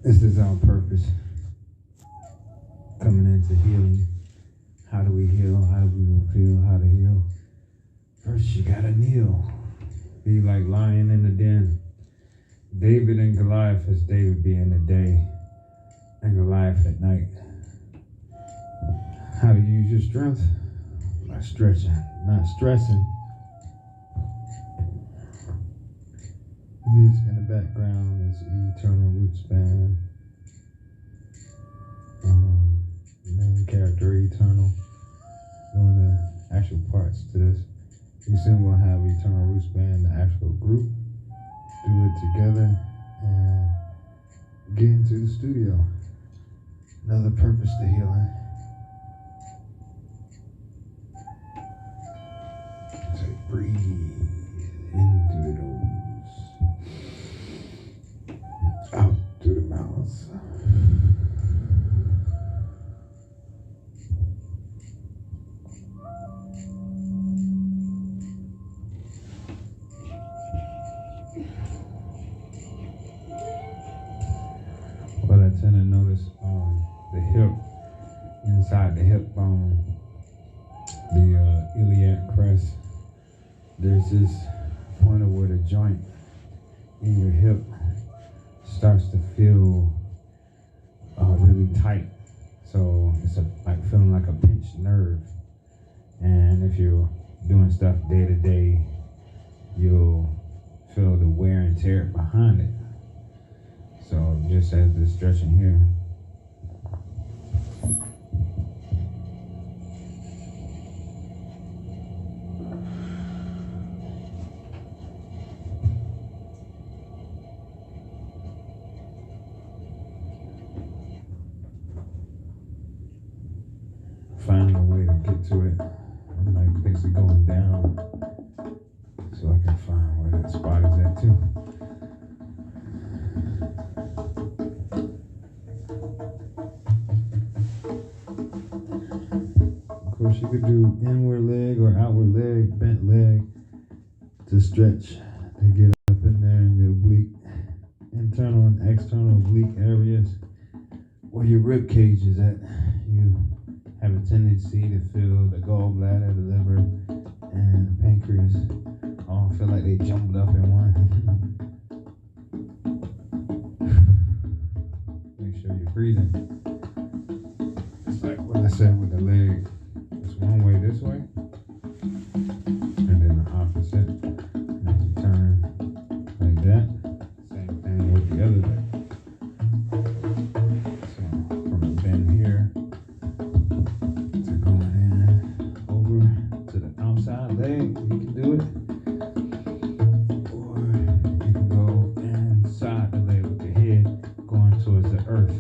This is our purpose. Coming into healing. How do we heal? How do we reveal how to heal? First, you gotta kneel. Be like lion in the den. David and Goliath, as David be in the day, and Goliath at night. How to use your strength? By stretching, not stressing. Music in the background is Eternal Roots Band. Main character Eternal doing the actual parts to this. We soon will have Eternal Roots Band, the actual group, do it together and get into the studio. Another purpose to healing. So breathe in through the nose, out through the mouth. What I tend to notice, the hip, inside the hip bone, the iliac crest, there's this point of where the joint in your hip starts to feel really tight. So it's like feeling like a pinched nerve. And if you're doing stuff day to day, you'll feel the wear and tear behind it. So just as the stretching here. Find a way to get to it. I'm like basically going down so I can find where that spot is at too. Of course, you could do inward leg or outward leg, bent leg to stretch to get up in there in your oblique, internal and external oblique areas where your rib cage is at. You have a tendency to feel the gallbladder, the liver, and the pancreas all feel like they jumbled up in one. Make sure you're breathing. It's like what I said with the leg. It's one way this way, and then the opposite. And you turn like that. Same thing with the other leg. So from a bend here to going in over to the outside leg, you can do it. Or you can go inside the leg with your head going towards the earth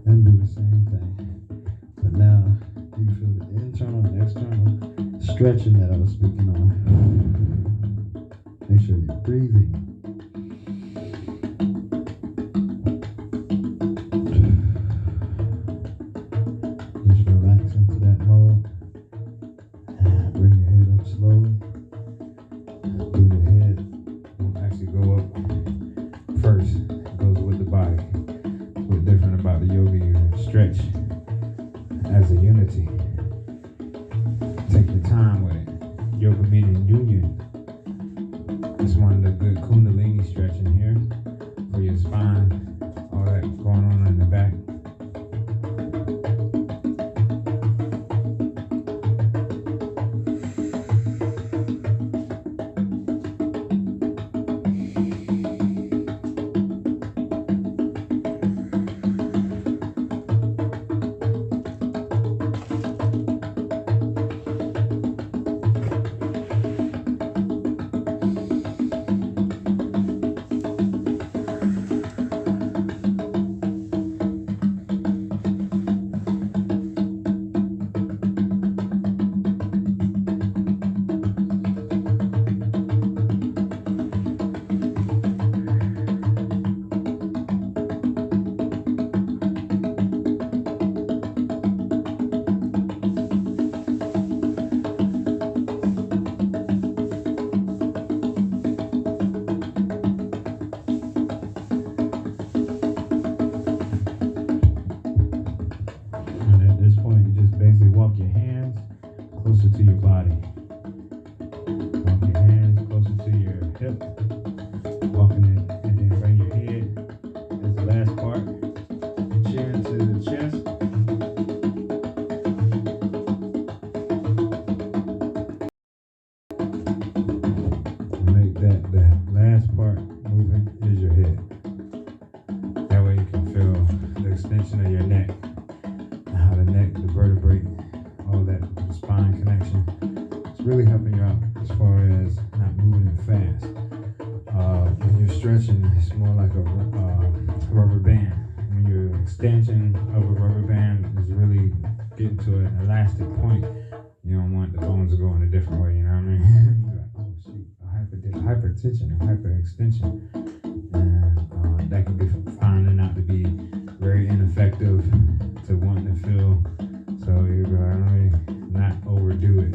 and do the same thing. But now you feel the internal and external stretching that I was speaking on. Make sure you're breathing. Just relax into that mode. And bring your head up slowly. Do the head. Don't actually go up first. It goes with the body. What's different about the yoga, you stretch as a unity. Take your time with it. Yoga meaning union. It's one of the good Kundalini stretching here for your spine, all that going on in the back. extension of your neck, how the neck, the vertebrae, all that spine connection. It's really helping you out as far as not moving fast. When you're stretching, it's more like a rubber band. When your extension of a rubber band is really getting to an elastic point, you don't want the bones to go in a different way, you know what I mean? You're like, oh shoot, hypertension, hyperextension. And that can be finding out to be very ineffective to wanting to feel. So you're going to not overdo it.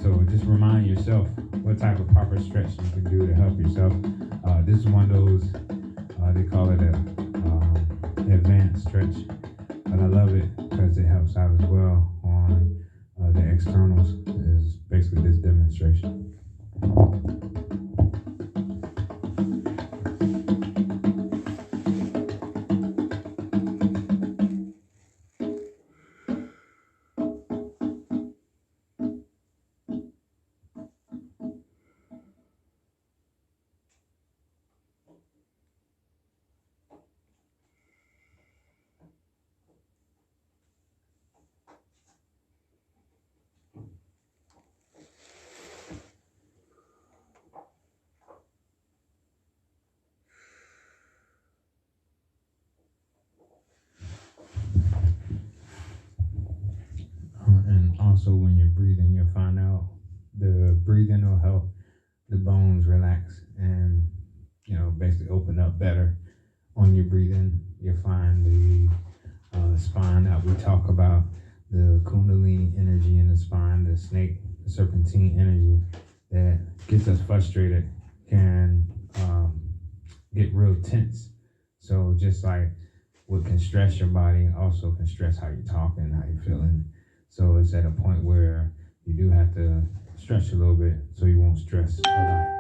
So just remind yourself what type of proper stretch you can do to help yourself. This is one of those, they call it a advanced stretch. But I love it because it helps out as well on the externals, is basically this demonstration. And also when you're breathing, you'll find out the breathing will help the bones relax and, basically open up better on your breathing. You'll find the spine that we talk about, the Kundalini energy in the spine, the snake, the serpentine energy that gets us frustrated can get real tense. So just like what can stress your body also can stress how you're talking, how you're feeling. So it's at a point where you do have to stretch a little bit so you won't stress a lot.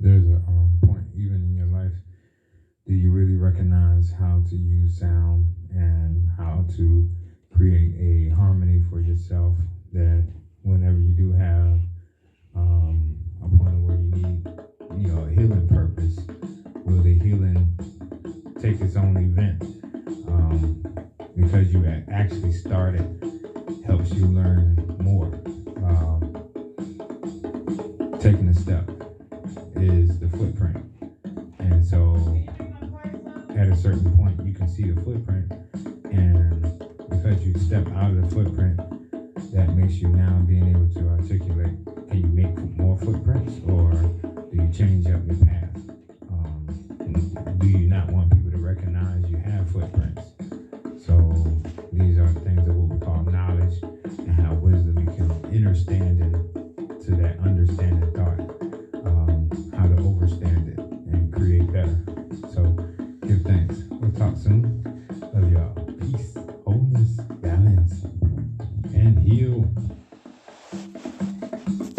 There's a point even in your life, do you really recognize how to use sound and how to create a harmony for yourself, that whenever you do have a point where you need a healing purpose, will the healing take its own event? Because you actually started helps you learn more. Taking a step is the footprint, and so at a certain point you can see the footprint, and because you step out of the footprint, that makes you now being able to articulate. Can you make more footprints, or do you change up your path? Do you not want people to recognize you have footprints? So these are things of what we call knowledge, and how wisdom becomes understanding to that understanding thought. How to overstand it and create better. So give thanks. We'll talk soon. Love y'all. Peace, wholeness, balance, and heal.